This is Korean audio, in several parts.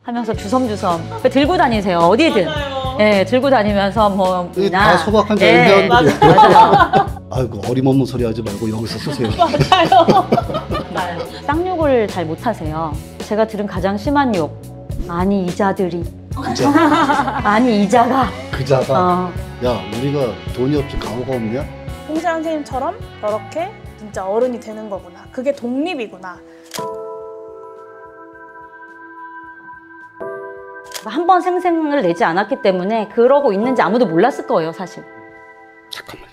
하면서 주섬주섬 들고 다니세요. 어디든. 맞아요. 예, 들고 다니면서 뭐 다 소박한 예, 자연들이에요. 맞아요. 아이고 어림없는 소리 하지 말고 여기서 쓰세요. 맞아요. 쌍욕을 잘 못하세요. 제가 들은 가장 심한 욕. 아니 이자들이. 그자. 아니 이자가. 그자가. 야 우리가 돈이 없지 가오가 없냐? 홍세환 선생님처럼 저렇게 진짜 어른이 되는 거구나. 그게 독립이구나. 한 번 생생을 내지 않았기 때문에 그러고 있는지 아무도 몰랐을 거예요, 사실. 잠깐만요.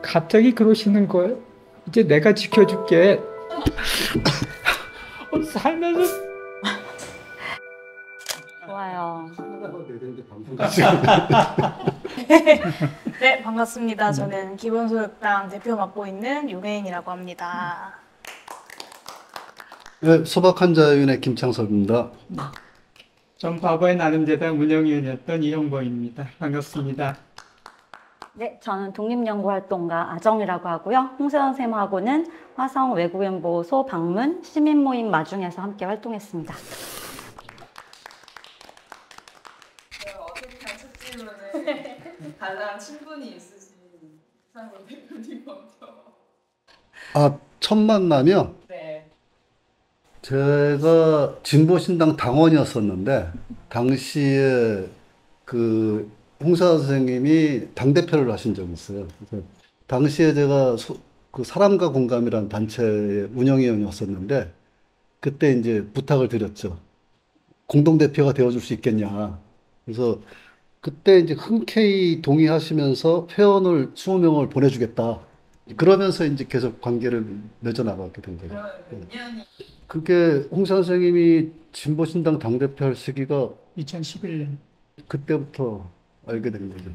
갑자기 그러시는 거예요? 이제 내가 지켜줄게. 살면서 좋아요. 네, 반갑습니다. 저는 기본소득당 대표 맡고 있는 유혜인이라고 합니다. 네, 소박한 자연의 김창섭입니다. 전 과거에 나눔재단 운영위원이었던 이형범입니다. 반갑습니다. 네, 저는 독립연구활동가 아정이라고 하고요. 홍세환 쌤하고는 화성 외국연보소 방문 시민모임 마중에서 함께 활동했습니다. 어떻게 단체질문에 가장 친분이 있으신 상권 대표님 먼저. 아, 첫 만나면 네. 제가 진보신당 당원이었었는데 당시에 그 홍사 선생님이 당대표를 하신 적이 있어요. 그래서 당시에 제가 그 사람과 공감이라는 단체의 운영위원이었었는데 그때 이제 부탁을 드렸죠. 공동대표가 되어줄 수 있겠냐. 그래서 그때 이제 흔쾌히 동의하시면서 회원을 20명을 보내주겠다. 그러면서 이제 계속 관계를 맺어나가게 된 거죠. 그러면 몇 년이 그게 홍사 선생님이 진보신당 당대표 할 시기가 2011년. 그때부터 알게 된 거죠.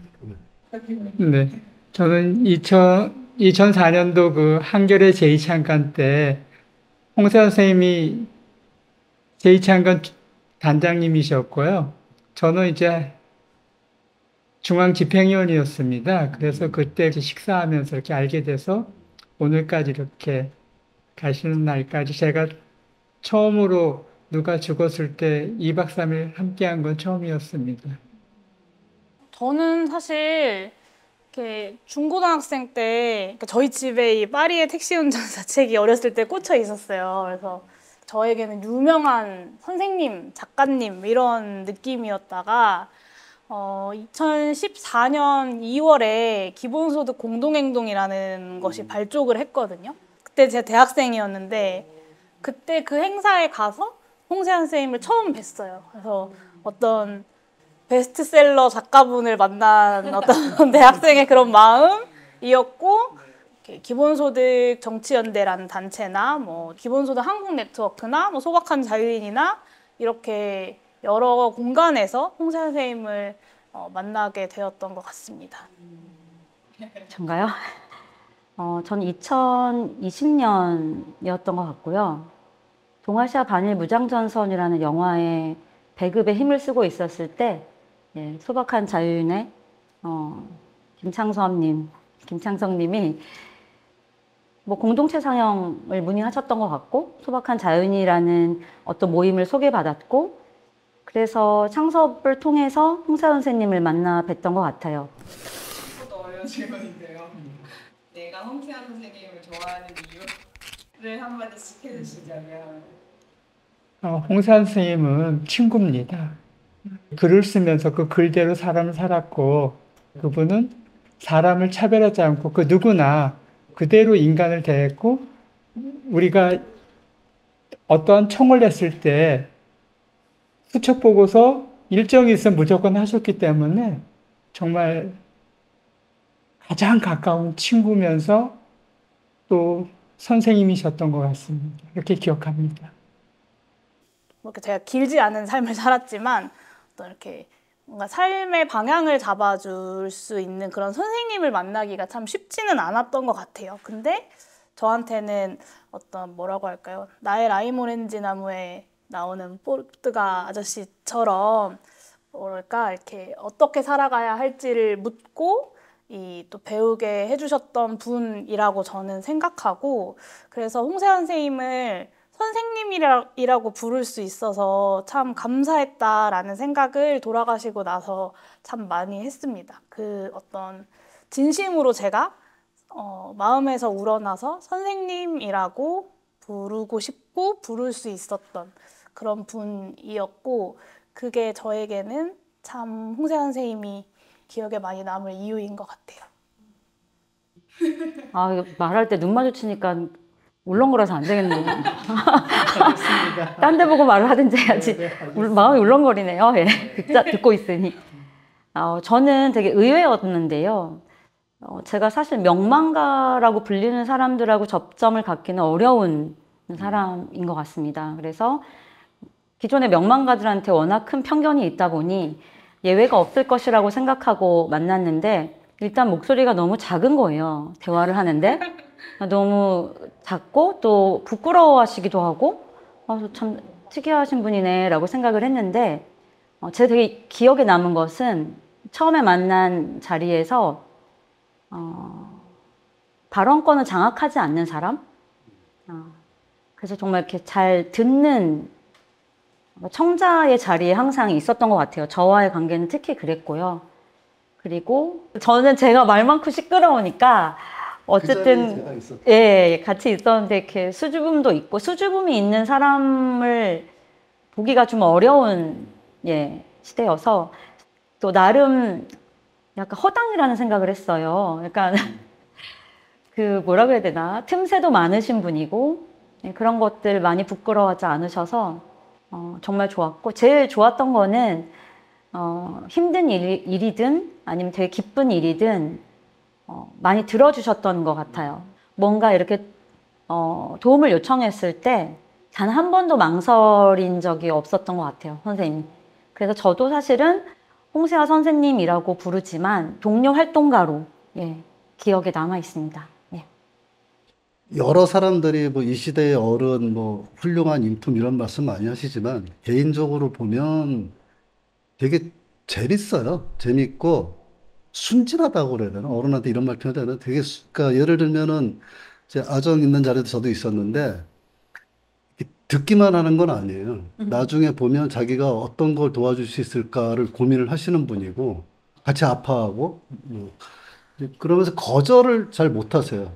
네. 저는 2004년도 그 한겨레 제2창간 때 홍세환 선생님이 제2창간 단장님이셨고요. 저는 이제 중앙집행위원이었습니다. 그래서 그때 식사하면서 이렇게 알게 돼서 오늘까지 이렇게 가시는 날까지 제가 처음으로 누가 죽었을 때 2박 3일 함께한 건 처음이었습니다. 저는 사실 이렇게 중고등학생 때 그러니까 저희 집에 이 파리의 택시 운전사 책이 어렸을 때 꽂혀 있었어요. 그래서 저에게는 유명한 선생님, 작가님 이런 느낌이었다가 2014년 2월에 기본소득 공동행동이라는 것이 발족을 했거든요. 그때 제가 대학생이었는데 그때 그 행사에 가서 홍세환 선생님을 처음 뵀어요. 그래서 어떤 베스트셀러 작가분을 만난 어떤 대학생의 그런 마음이었고 기본소득 정치연대라는 단체나 뭐 기본소득 한국네트워크나 뭐 소박한 자유인이나 이렇게 여러 공간에서 홍세환 선생님을 만나게 되었던 것 같습니다. 전가요? 전 2020년이었던 것 같고요. 동아시아 반일 무장전선이라는 영화에 배급에 힘을 쓰고 있었을 때 예, 소박한 자유인의 김창섭님이 뭐 공동체 상영을 문의하셨던 것 같고 소박한 자유인이라는 어떤 모임을 소개받았고 그래서 창섭을 통해서 홍세환 선생님을 만나 뵀던 것 같아요. 또 어려운 질문인데요. 내가 홍세환 선생님을 좋아하는 이유를 한마디씩 해주시자면. 홍세환 선생님은 친구입니다. 글을 쓰면서 그 글대로 사람을 살았고 그분은 사람을 차별하지 않고 그 누구나 그대로 인간을 대했고 우리가 어떠한 총을 냈을 때 수첩 보고서 일정이 있으면 무조건 하셨기 때문에 정말 가장 가까운 친구면서 또 선생님이셨던 것 같습니다. 이렇게 기억합니다. 이렇게 제가 길지 않은 삶을 살았지만 또 이렇게 뭔가 삶의 방향을 잡아줄 수 있는 그런 선생님을 만나기가 참 쉽지는 않았던 것 같아요. 근데 저한테는 어떤 뭐라고 할까요? 나의 라임 오렌지 나무에 나오는 포르투가 아저씨처럼 뭐랄까 이렇게 어떻게 살아가야 할지를 묻고 또 배우게 해주셨던 분이라고 저는 생각하고 그래서 홍세환 선생님을 선생님이라고 부를 수 있어서 참 감사했다라는 생각을 돌아가시고 나서 참 많이 했습니다. 그 어떤 진심으로 제가 마음에서 우러나서 선생님이라고 부르고 싶고 부를 수 있었던 그런 분이었고, 그게 저에게는 참 홍세환 선생님이 기억에 많이 남을 이유인 것 같아요. 아, 이거 말할 때 눈 마주치니까 울렁거려서 안 되겠네요. 딴 데 보고 말을 하든지 해야지. 마음이 울렁거리네요. 예. 듣고 있으니. 저는 되게 의외였는데요. 제가 사실 명망가라고 불리는 사람들하고 접점을 갖기는 어려운 사람인 것 같습니다. 그래서 기존의 명망가들한테 워낙 큰 편견이 있다 보니 예외가 없을 것이라고 생각하고 만났는데, 일단 목소리가 너무 작은 거예요. 대화를 하는데. 너무 작고 또 부끄러워하시기도 하고, 참 특이하신 분이네 라고 생각을 했는데, 제가 되게 기억에 남은 것은 처음에 만난 자리에서 발언권을 장악하지 않는 사람? 그래서 정말 이렇게 잘 듣는 청자의 자리에 항상 있었던 것 같아요. 저와의 관계는 특히 그랬고요. 그리고 저는 제가 말 많고 시끄러우니까 어쨌든 예, 같이 있었는데 이렇게 수줍음도 있고, 수줍음이 있는 사람을 보기가 좀 어려운 시대여서 또 나름 약간 허당이라는 생각을 했어요. 약간 그 뭐라 그래야 되나, 틈새도 많으신 분이고 그런 것들 많이 부끄러워하지 않으셔서 정말 좋았고, 제일 좋았던 거는 힘든 일이든 아니면 되게 기쁜 일이든 많이 들어주셨던 것 같아요. 뭔가 이렇게 도움을 요청했을 때 단 한 번도 망설인 적이 없었던 것 같아요, 선생님이. 그래서 저도 사실은 홍세화 선생님이라고 부르지만 동료 활동가로 기억에 남아 있습니다. 여러 사람들이 뭐 이 시대의 어른, 뭐 훌륭한 인품 이런 말씀 많이 하시지만 개인적으로 보면 되게 재밌어요. 재밌고 순진하다고 그래야 되나? 어른한테 이런 말 표현해야 되나? 되게 그러니까 예를 들면은 제 아정 있는 자리에도 저도 있었는데 이렇게 듣기만 하는 건 아니에요. 나중에 보면 자기가 어떤 걸 도와줄 수 있을까를 고민을 하시는 분이고, 같이 아파하고 그러면서 거절을 잘 못하세요.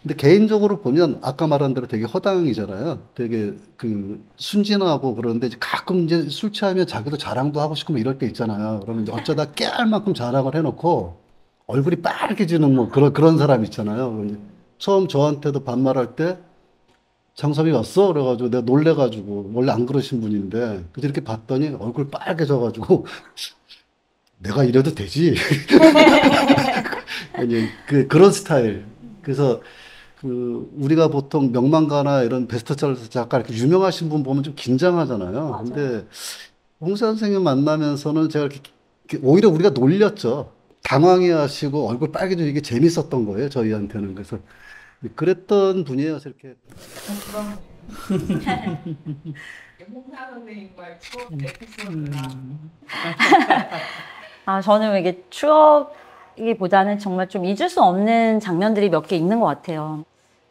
근데 개인적으로 보면 아까 말한 대로 되게 허당이잖아요. 되게 그 순진하고, 그런데 이제 가끔 이제 술 취하면 자기도 자랑도 하고 싶고 뭐 이럴 때 있잖아요. 그러면 이제 어쩌다 깨알 만큼 자랑을 해놓고 얼굴이 빨개지는 뭐 그런 사람 있잖아요. 처음 저한테도 반말할 때 장섭이 왔어? 그래가지고 내가 놀래가지고, 원래 안 그러신 분인데 그래서 이렇게 봤더니 얼굴 빨개져가지고 내가 이래도 되지? 아니, 그런 스타일. 그래서 우리가 보통 명망가나 이런 베스트셀러 작가 이렇게 유명하신 분 보면 좀 긴장하잖아요. 맞아요. 근데 홍세 선생님 만나면서는 제가 이렇게 오히려 우리가 놀렸죠. 당황해 하시고 얼굴 빨개지고 이게 재밌었던 거예요, 저희한테는. 그래서 그랬던 분이어서 이렇게. 홍사 선생님과의 추억 에피소드가 저는 이게 추억이보다는 정말 좀 잊을 수 없는 장면들이 몇 개 있는 것 같아요.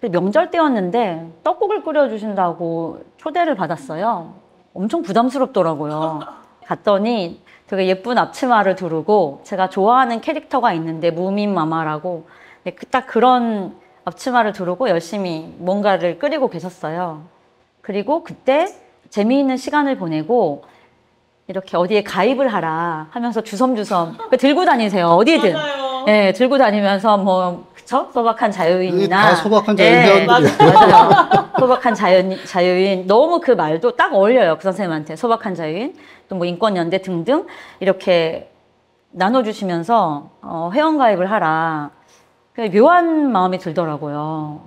명절 때였는데 떡국을 끓여주신다고 초대를 받았어요. 엄청 부담스럽더라고요. 갔더니 되게 예쁜 앞치마를 두르고, 제가 좋아하는 캐릭터가 있는데 무민마마라고, 딱 그런 앞치마를 두르고 열심히 뭔가를 끓이고 계셨어요. 그리고 그때 재미있는 시간을 보내고 이렇게 어디에 가입을 하라 하면서 주섬주섬 들고 다니세요. 어디든. 맞아요. 예, 들고 다니면서 뭐 그쵸? 소박한 자유인이나 다 소박한 자유인 맞아요. 소박한 자유인 너무 그 말도 딱 어울려요. 그 선생님한테. 소박한 자유인, 또 뭐 인권연대 등등 이렇게 나눠주시면서 회원가입을 하라. 묘한 마음이 들더라고요.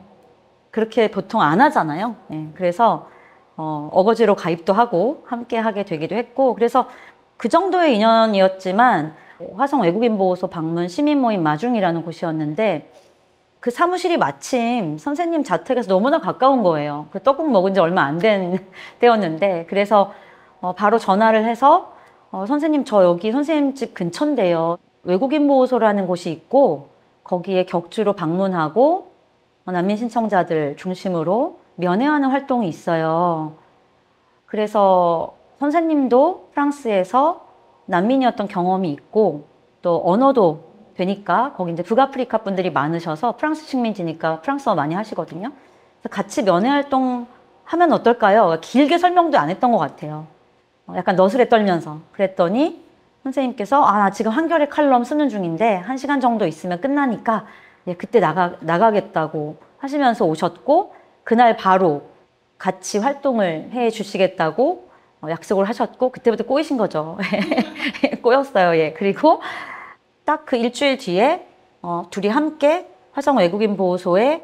그렇게 보통 안 하잖아요. 예, 그래서 어거지로 가입도 하고 함께 하게 되기도 했고, 그래서 그 정도의 인연이었지만 화성 외국인보호소 방문 시민모임 마중이라는 곳이었는데, 그 사무실이 마침 선생님 자택에서 너무나 가까운 거예요. 그 떡국 먹은 지 얼마 안 된 때였는데, 그래서 바로 전화를 해서 선생님, 저 여기 선생님 집 근처인데요. 외국인보호소라는 곳이 있고 거기에 격주로 방문하고 난민 신청자들 중심으로 면회하는 활동이 있어요. 그래서 선생님도 프랑스에서 난민이었던 경험이 있고 또 언어도 되니까 거기 이제 북아프리카 분들이 많으셔서 프랑스 식민지니까 프랑스어 많이 하시거든요. 그래서 같이 면회 활동 하면 어떨까요? 길게 설명도 안 했던 것 같아요. 약간 너스레 떨면서 그랬더니 선생님께서 나 지금 한겨레 칼럼 쓰는 중인데 1시간 정도 있으면 끝나니까 그때 나가겠다고 하시면서 오셨고 그날 바로 같이 활동을 해 주시겠다고 약속을 하셨고 그때부터 꼬이신 거죠. 꼬였어요. 예. 그리고 딱 그 일주일 뒤에 둘이 함께 화성 외국인 보호소의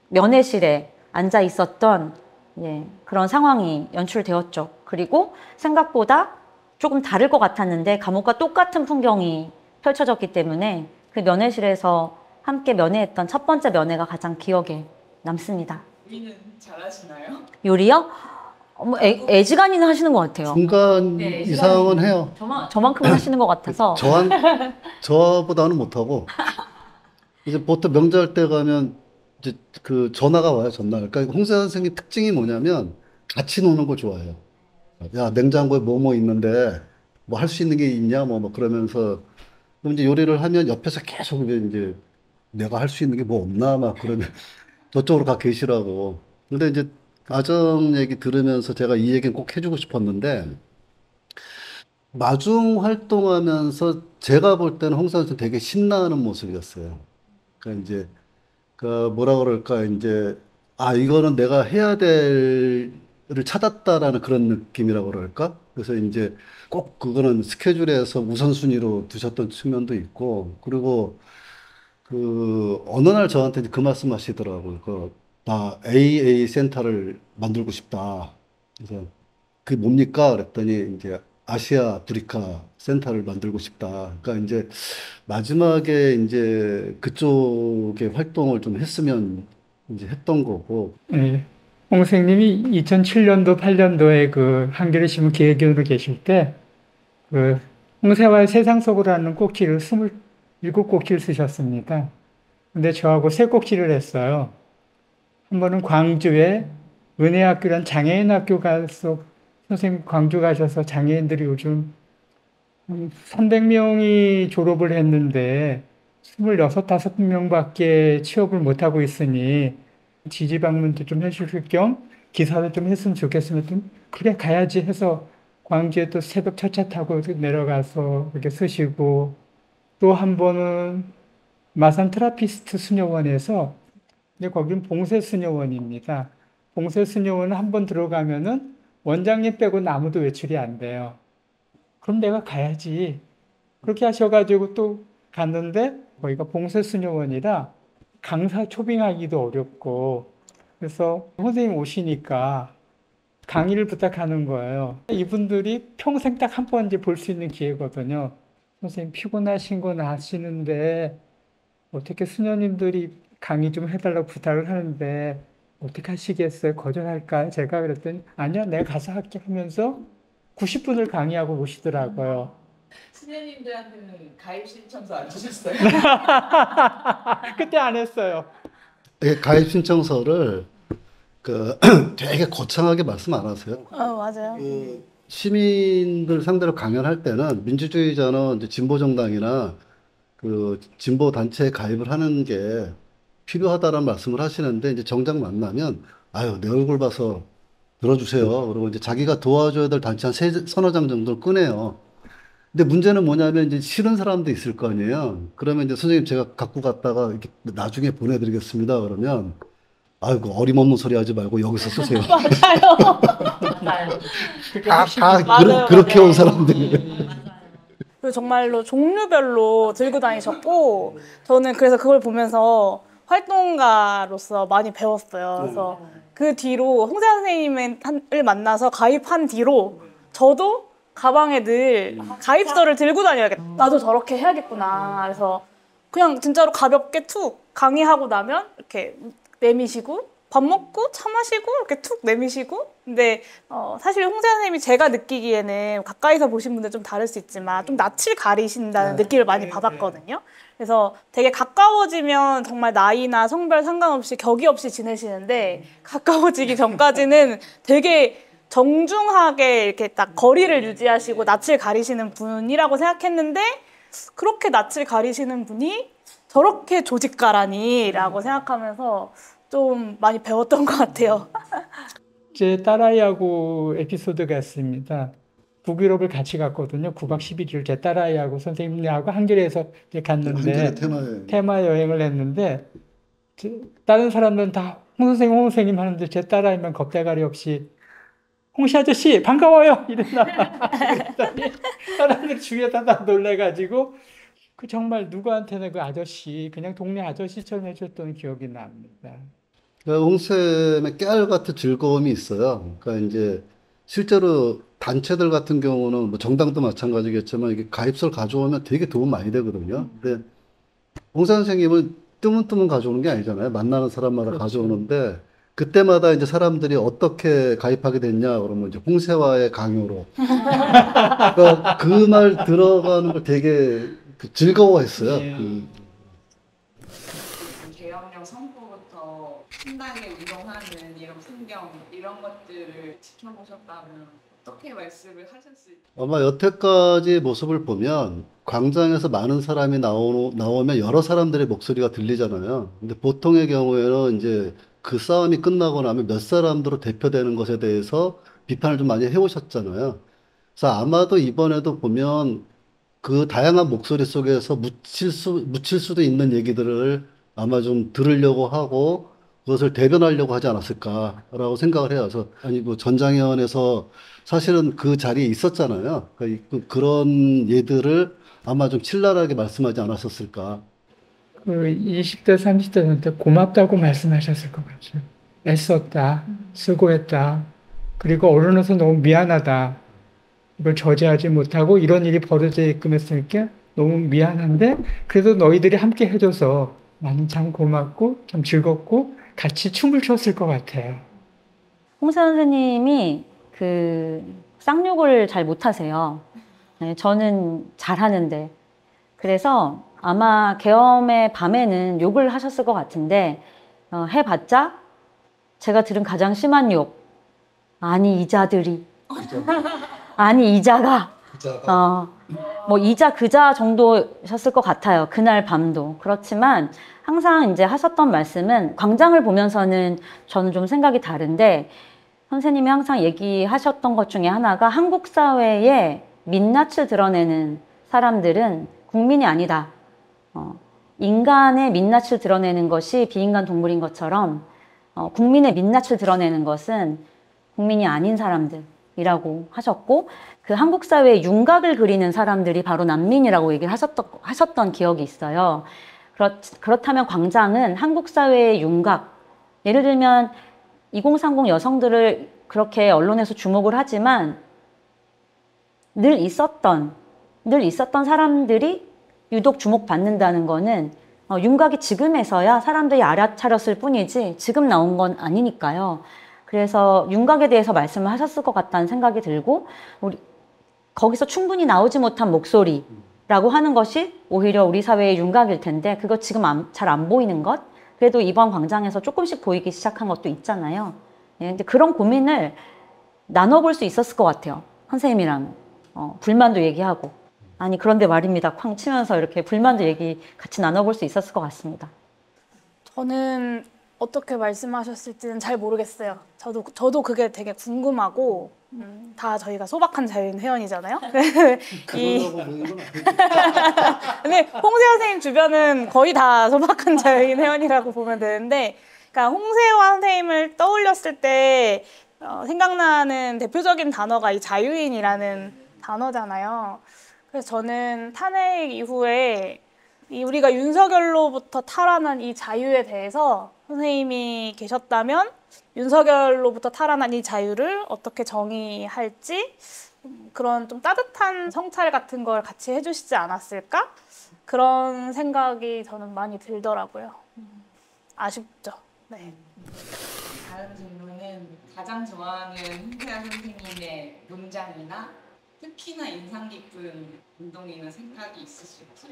면회실에 앉아 있었던 그런 상황이 연출되었죠. 그리고 생각보다 조금 다를 것 같았는데 감옥과 똑같은 풍경이 펼쳐졌기 때문에 그 면회실에서 함께 면회했던 첫 번째 면회가 가장 기억에 남습니다. 요리는 잘하시나요? 요리요? 애지간히는 하시는 것 같아요. 중간 이상은 해요. 저만큼은 하시는 것 같아서. 저보다는 못하고. 이제 보통 명절 때 가면 이제 그 전화가 와요, 전화. 그러니까 홍사 선생님 특징이 뭐냐면 같이 노는 걸 좋아해요. 야, 냉장고에 뭐 있는데 뭐 할 수 있는 게 있냐, 뭐 그러면서. 그럼 이제 요리를 하면 옆에서 계속 이제 내가 할 수 있는 게 뭐 없나, 막 그러면 저쪽으로 가 계시라고. 근데 이제 가정 얘기 들으면서 제가 이 얘기는 꼭 해주고 싶었는데, 마중 활동하면서 제가 볼 때는 홍사 선생 되게 신나는 모습이었어요. 그러니까 이제, 그 뭐라 그럴까, 이제, 이거는 내가 해야 될 를 찾았다라는 그런 느낌이라고 그럴까? 그래서 이제 꼭 그거는 스케줄에서 우선순위로 두셨던 측면도 있고, 그리고 그 어느 날 저한테 그 말씀 하시더라고요. 나 AA 센터를 만들고 싶다. 그래서 그게 뭡니까? 그랬더니 이제 아시아 아프리카 센터를 만들고 싶다. 그러니까 이제 마지막에 이제 그쪽에 활동을 좀 했으면 이제 했던 거고. 예. 홍 선생님이 2007년도, 8년도에 그 한겨레 신문 기획위원으로 계실 때, 그 홍세화의 세상 속으로라는 꼭지를 27꼭지를 쓰셨습니다. 근데 저하고 3꼭지를 했어요. 한 번은 광주에 은혜학교란 장애인 학교 가서 선생님 광주 가셔서 장애인들이 요즘 300명이 졸업을 했는데 26, 5명밖에 취업을 못하고 있으니 지지 방문도 좀 해주실 겸 기사도 좀 했으면 좋겠으면 좀 그래 가야지 해서 광주에 또 새벽 첫차 타고 내려가서 이렇게 쓰시고, 또 한 번은 마산 트라피스트 수녀원에서, 근데 거긴 봉쇄 수녀원입니다. 봉쇄 수녀원은 한 번 들어가면은 원장님 빼고는 아무도 외출이 안 돼요. 그럼 내가 가야지. 그렇게 하셔가지고 또 갔는데 거기가 봉쇄 수녀원이라 강사 초빙하기도 어렵고, 그래서 선생님 오시니까 강의를 부탁하는 거예요. 이분들이 평생 딱 한 번 이제 볼 수 있는 기회거든요. 선생님 피곤하신 건 아시는데 어떻게 수녀님들이 강의 좀 해달라고 부탁을 하는데 어떻게 하시겠어요? 거절할까요? 제가 그랬더니 아니요, 내가 가서 할게 하면서 90분을 강의하고 오시더라고요. 수녀님들한테는 가입 신청서 안 주셨어요? 그때 안 했어요. 가입 신청서를 되게 거창하게 말씀 안 하세요. 맞아요. 그 시민들 상대로 강연할 때는 민주주의자는 이제 진보 정당이나 그 진보 단체에 가입을 하는 게 필요하다라는 말씀을 하시는데, 이제 정작 만나면 내 얼굴 봐서 들어주세요. 그리고 이제 자기가 도와줘야 될 단체 한 서너 장 정도를 꺼내요. 근데 문제는 뭐냐면 이제 싫은 사람도 있을 거 아니에요. 그러면 이제 선생님 제가 갖고 갔다가 이렇게 나중에 보내드리겠습니다. 그러면 아이고 어림없는 소리 하지 말고 여기서 쓰세요. 그렇게 온 사람들이. 그리고 정말로 종류별로 들고 다니셨고, 저는 그래서 그걸 보면서 활동가로서 많이 배웠어요. 그래서 그 뒤로 홍세 선생님을 만나서 가입한 뒤로 저도 가방에 늘 가입서를 들고 다녀야겠다. 나도 저렇게 해야겠구나. 그래서 그냥 진짜로 가볍게 툭 강의하고 나면 이렇게 내미시고 밥 먹고 차 마시고 이렇게 툭 내미시고. 근데 사실 홍세 선생님이 제가 느끼기에는 가까이서 보신 분들 좀 다를 수 있지만 좀 낯을 가리신다는 느낌을 많이 받았거든요. 그래서 되게 가까워지면 정말 나이나 성별 상관없이 격이 없이 지내시는데 가까워지기 전까지는 되게 정중하게 이렇게 딱 거리를 유지하시고 낯을 가리시는 분이라고 생각했는데 그렇게 낯을 가리시는 분이 저렇게 조직가라니라고 생각하면서 좀 많이 배웠던 것 같아요. 제 딸아이하고 에피소드가 있습니다. 북유럽을 같이 갔거든요. 9박 11일 제 딸아이하고 선생님하고 한겨레에서 이제 갔는데 한겨레 테마 여행을 했는데 다른 사람들은 다 홍 선생님 하는데 제 딸아이만 겁대가리 없이 홍씨 아저씨 반가워요 이랬나 그랬더니 사람들 주위에다 다 놀래가지고 그 정말 누구한테나 그 아저씨 그냥 동네 아저씨처럼 해줬던 기억이 납니다. 그러니까 홍쌤의 깨알 같은 즐거움이 있어요. 그러니까 이제 실제로 단체들 같은 경우는 뭐 정당도 마찬가지겠지만 이게 가입서를 가져오면 되게 도움 많이 되거든요. 근데 홍사 선생님은 뜨문뜨문 가져오는 게 아니잖아요. 만나는 사람마다 가져오는데 그때마다 이제 사람들이 어떻게 가입하게 됐냐 그러면 이제 홍세와의 강요로 그러니까 그 말 들어가는 걸 되게 즐거워했어요. 네. 계엄령 선포부터 신나게 운동하는 이런 풍경 이런 것들을 지켜보셨다면 어떻게 말씀을 하셨을지. 아마 여태까지 모습을 보면 광장에서 많은 사람이 나오면 여러 사람들의 목소리가 들리잖아요. 근데 보통의 경우에는 이제 그 싸움이 끝나고 나면 몇 사람으로 대표되는 것에 대해서 비판을 좀 많이 해오셨잖아요. 그래서 아마도 이번에도 보면 그 다양한 목소리 속에서 묻힐 수도 있는 얘기들을 아마 좀 들으려고 하고 그것을 대변하려고 하지 않았을까라고 생각을 해요. 그래서 아니 뭐 전장현에서 사실은 그 자리에 있었잖아요. 그러니까 그런 예들을 아마 좀 친절하게 말씀하지 않았었을까. 그 20대, 30대한테 고맙다고 말씀하셨을 것 같아요. 애썼다, 수고했다, 그리고 언론에서 너무 미안하다. 이걸 저지하지 못하고 이런 일이 벌어지게끔 했으니까 너무 미안한데 그래도 너희들이 함께 해줘서 나는 참 고맙고 참 즐겁고 같이 춤을 췄을 것 같아요. 홍세 선생님이 그 쌍욕을 잘 못하세요. 네, 저는 잘하는데. 그래서 아마 계엄의 밤에는 욕을 하셨을 것 같은데 해봤자 제가 들은 가장 심한 욕. 아니 이자들이. 아니 이자가. 뭐 이자 그자 정도셨을 것 같아요. 그날 밤도. 그렇지만 항상 이제 하셨던 말씀은 광장을 보면서는 저는 좀 생각이 다른데 선생님이 항상 얘기하셨던 것 중에 하나가 한국 사회의 민낯을 드러내는 사람들은 국민이 아니다. 인간의 민낯을 드러내는 것이 비인간 동물인 것처럼 국민의 민낯을 드러내는 것은 국민이 아닌 사람들이라고 하셨고 그 한국 사회의 윤곽을 그리는 사람들이 바로 난민이라고 얘기를 하셨던 기억이 있어요. 그렇다면 광장은 한국 사회의 윤곽, 예를 들면 2030 여성들을 그렇게 언론에서 주목을 하지만 늘 있었던 사람들이 유독 주목받는다는 거는 윤곽이 지금에서야 사람들이 알아차렸을 뿐이지 지금 나온 건 아니니까요. 그래서 윤곽에 대해서 말씀을 하셨을 것 같다는 생각이 들고 거기서 충분히 나오지 못한 목소리라고 하는 것이 오히려 우리 사회의 윤곽일 텐데 그거 지금 잘 안 보이는 것? 그래도 이번 광장에서 조금씩 보이기 시작한 것도 있잖아요. 예, 근데 그런 고민을 나눠볼 수 있었을 것 같아요. 선생님이랑 불만도 얘기하고 아니 그런데 말입니다. 쾅 치면서 이렇게 불만도 같이 나눠볼 수 있었을 것 같습니다. 저는 어떻게 말씀하셨을지는 잘 모르겠어요. 저도 그게 되게 궁금하고 다 저희가 소박한 자유인 회원이잖아요. 근데 홍세 선생님 주변은 거의 다 소박한 자유인 회원이라고 보면 되는데 그러니까 홍세화 선생님을 떠올렸을 때 생각나는 대표적인 단어가 이 자유인이라는 단어잖아요. 그래서 저는 탄핵 이후에 우리가 윤석열로부터 탈환한 이 자유에 대해서 선생님이 계셨다면 윤석열로부터 탈환한 이 자유를 어떻게 정의할지 그런 좀 따뜻한 성찰 같은 걸 같이 해주시지 않았을까? 그런 생각이 저는 많이 들더라고요. 아쉽죠. 네. 다른 질문은 가장 좋아하는 홍세아 선생님의 문장이나 특히나 인상 깊은 운동이나 생각이 있으실지.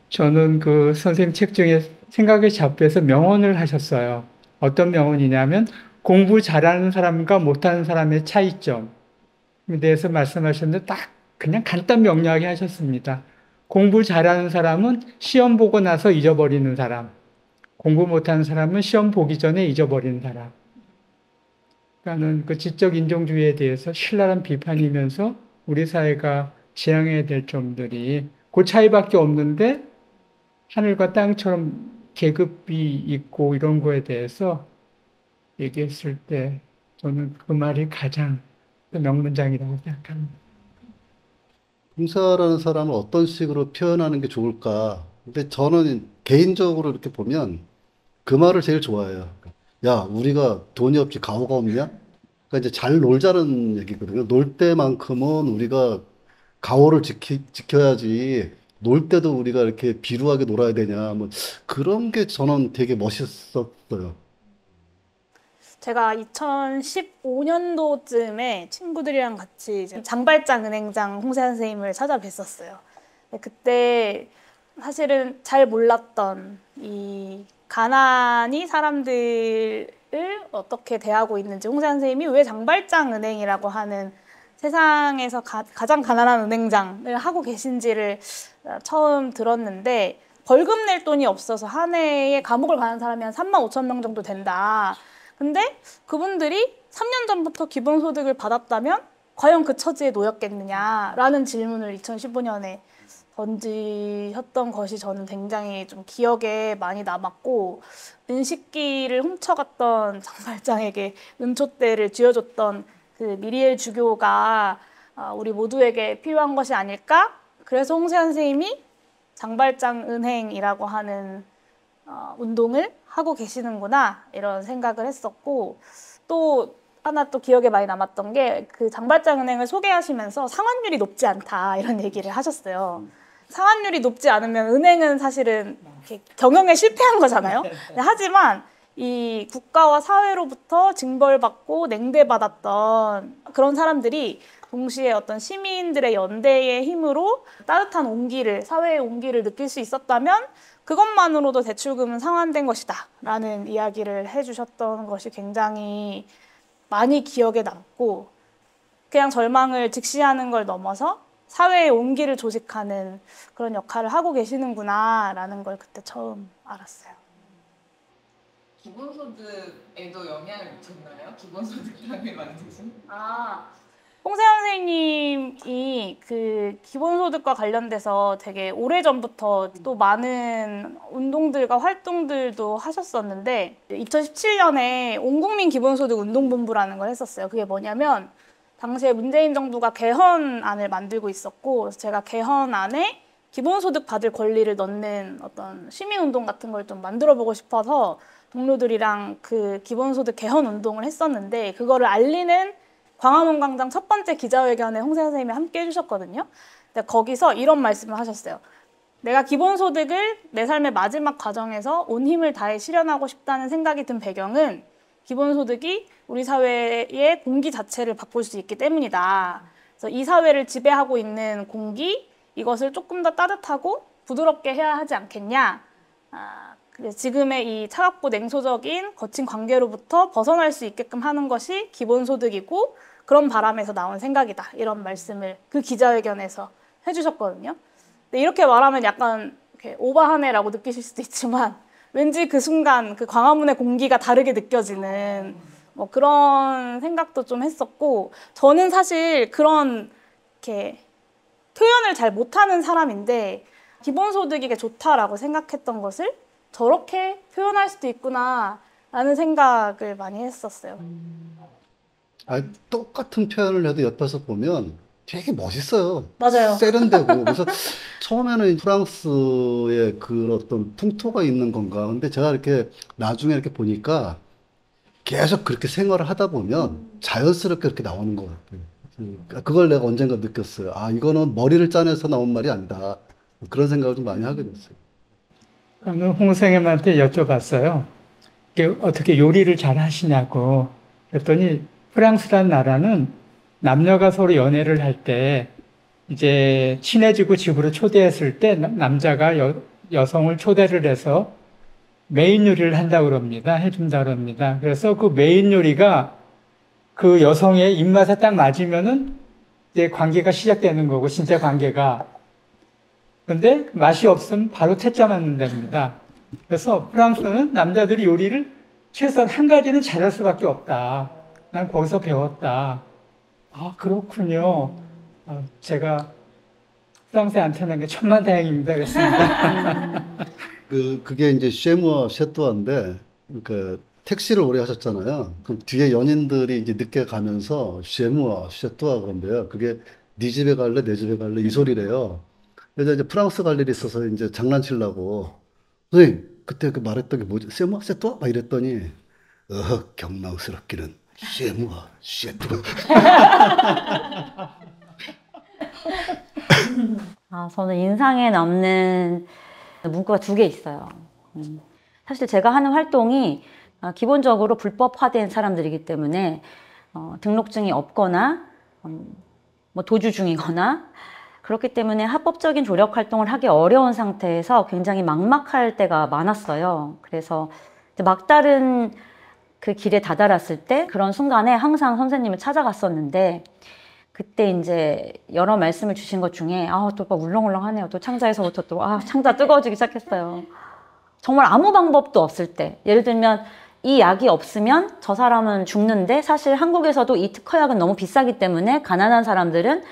저는 그 선생님 책 중에 생각에 잡혀서 명언을 하셨어요. 어떤 명언이냐면 공부 잘하는 사람과 못하는 사람의 차이점에 대해서 말씀하셨는데 딱 그냥 간단 명료하게 하셨습니다. 공부 잘하는 사람은 시험 보고 나서 잊어버리는 사람, 공부 못하는 사람은 시험 보기 전에 잊어버리는 사람. 그러니까는 그 지적 인종주의에 대해서 신랄한 비판이면서 우리 사회가 지향해야 될 점들이 그 차이밖에 없는데 하늘과 땅처럼 계급이 있고 이런 거에 대해서 얘기했을 때 저는 그 말이 가장 명문장이라고 생각합니다. 봉사라는 사람을 어떤 식으로 표현하는 게 좋을까? 근데 저는 개인적으로 이렇게 보면 그 말을 제일 좋아해요. 야, 우리가 돈이 없지 가오가 없냐? 그러니까 이제 잘 놀자는 얘기거든요. 놀 때만큼은 우리가 가오를 지켜야지. 놀 때도 우리가 이렇게 비루하게 놀아야 되냐? 뭐 그런 게 저는 되게 멋있었어요. 제가 2015년도쯤에 친구들이랑 같이 이제 장발장 은행장 홍세아 선생님을 찾아뵀었어요. 그때 사실은 잘 몰랐던 이 가난이 사람들을 어떻게 대하고 있는지, 홍세아 선생님이 왜 장발장 은행이라고 하는 세상에서 가장 가난한 은행장을 하고 계신지를 처음 들었는데, 벌금 낼 돈이 없어서 한 해에 감옥을 가는 사람이 한 35,000명 정도 된다. 근데 그분들이 3년 전부터 기본소득을 받았다면 과연 그 처지에 놓였겠느냐라는 질문을 2015년에 던지셨던 것이 저는 굉장히 좀 기억에 많이 남았고, 은식기를 훔쳐갔던 장발장에게 은촛대를 쥐어줬던 그 미리엘 주교가 우리 모두에게 필요한 것이 아닐까? 그래서 홍세아 선생님이 장발장 은행이라고 하는 운동을 하고 계시는구나 이런 생각을 했었고, 또 하나 또 기억에 많이 남았던 게 그 장발장 은행을 소개하시면서 상환율이 높지 않다 이런 얘기를 하셨어요. 상환율이 높지 않으면 은행은 사실은 이렇게 경영에 실패한 거잖아요. 하지만 이 국가와 사회로부터 징벌받고 냉대받았던 그런 사람들이 동시에 어떤 시민들의 연대의 힘으로 따뜻한 온기를, 사회의 온기를 느낄 수 있었다면 그것만으로도 대출금은 상환된 것이다 라는 이야기를 해주셨던 것이 굉장히 많이 기억에 남고, 그냥 절망을 직시하는 걸 넘어서 사회의 온기를 조직하는 그런 역할을 하고 계시는구나 라는 걸 그때 처음 알았어요. 기본소득에도 영향을 미쳤나요? 기본소득당을 만드신? 홍세아 선생님이 그 기본소득과 관련돼서 되게 오래전부터 또 많은 운동들과 활동들도 하셨었는데, 2017년에 온국민 기본소득 운동본부라는 걸 했었어요. 그게 뭐냐면 당시에 문재인 정부가 개헌안을 만들고 있었고, 그래서 제가 개헌안에 기본소득 받을 권리를 넣는 어떤 시민운동 같은 걸 좀 만들어보고 싶어서 동료들이랑 그 기본소득 개헌 운동을 했었는데, 그거를 알리는 광화문 광장 첫 번째 기자회견에 홍세아 선생님이 함께 해주셨거든요. 근데 거기서 이런 말씀을 하셨어요. 내가 기본소득을 내 삶의 마지막 과정에서 온 힘을 다해 실현하고 싶다는 생각이 든 배경은 기본소득이 우리 사회의 공기 자체를 바꿀 수 있기 때문이다. 그래서 이 사회를 지배하고 있는 공기, 이것을 조금 더 따뜻하고 부드럽게 해야 하지 않겠냐. 그래서 지금의 이 차갑고 냉소적인 거친 관계로부터 벗어날 수 있게끔 하는 것이 기본소득이고, 그런 바람에서 나온 생각이다. 이런 말씀을 그 기자회견에서 해주셨거든요. 근데 이렇게 말하면 약간 이렇게 오버하네라고 느끼실 수도 있지만, 왠지 그 순간 그 광화문의 공기가 다르게 느껴지는 뭐 그런 생각도 좀 했었고, 저는 사실 그런 이렇게 표현을 잘 못하는 사람인데 기본소득이 좋다라고 생각했던 것을 저렇게 표현할 수도 있구나 라는 생각을 많이 했었어요. 똑같은 표현을 해도 옆에서 보면 되게 멋있어요. 맞아요. 세련되고. 그래서 처음에는 프랑스의 그 어떤 풍토가 있는 건가. 근데 제가 이렇게 나중에 이렇게 보니까 계속 그렇게 생활을 하다 보면 자연스럽게 그렇게 나오는 것 같아요. 그걸 내가 언젠가 느꼈어요. 이거는 머리를 짜내서 나온 말이 아니다. 그런 생각을 좀 많이 하게 됐어요. 저는 홍 선생님한테 여쭤봤어요. 이게 어떻게 요리를 잘 하시냐고 그랬더니 프랑스라는 나라는 남녀가 서로 연애를 할 때 이제 친해지고 집으로 초대했을 때 남자가 여성을 초대를 해서 메인 요리를 한다고 그럽니다. 해준다고 그럽니다. 그래서 그 메인 요리가 그 여성의 입맛에 딱 맞으면은 이제 관계가 시작되는 거고, 진짜 관계가. 근데 맛이 없으면 바로 퇴짜 맞는 데입니다. 그래서 프랑스는 남자들이 요리를 최소한 한 가지는 잘할 수밖에 없다. 난 거기서 배웠다. 아, 그렇군요. 제가 프랑스에 안 태어난 게 천만다행입니다. 그랬습니다. 그게 이제 쉐무와 셰뚜아인데, 그 택시를 오래 하셨잖아요. 그럼 뒤에 연인들이 이제 늦게 가면서 쉐무와 셰뚜아 그런데요. 그게 네 집에 갈래, 내 집에 갈래 이 소리래요. 그래서 이제 프랑스 갈 일이 있어서 이제 장난치려고 선생님 그때 그 말했던 게 뭐지? 쉐무와 셰뚜아? 막 이랬더니 경망스럽기는 쉐무와 셰뚜아. 저는 인상에 남는 문구가 두 개 있어요. 사실 제가 하는 활동이 기본적으로 불법화된 사람들이기 때문에 등록증이 없거나 뭐 도주 중이거나 그렇기 때문에 합법적인 조력 활동을 하기 어려운 상태에서 굉장히 막막할 때가 많았어요. 그래서 막다른 그 길에 다다랐을 때 그런 순간에 항상 선생님을 찾아갔었는데 그때 이제 여러 말씀을 주신 것 중에 또 울렁울렁하네요. 또 창자에서부터 또 창자 뜨거워지기 시작했어요. 정말 아무 방법도 없을 때, 예를 들면 이 약이 없으면 저 사람은 죽는데 사실 한국에서도 이 특허약은 너무 비싸기 때문에 가난한 사람들은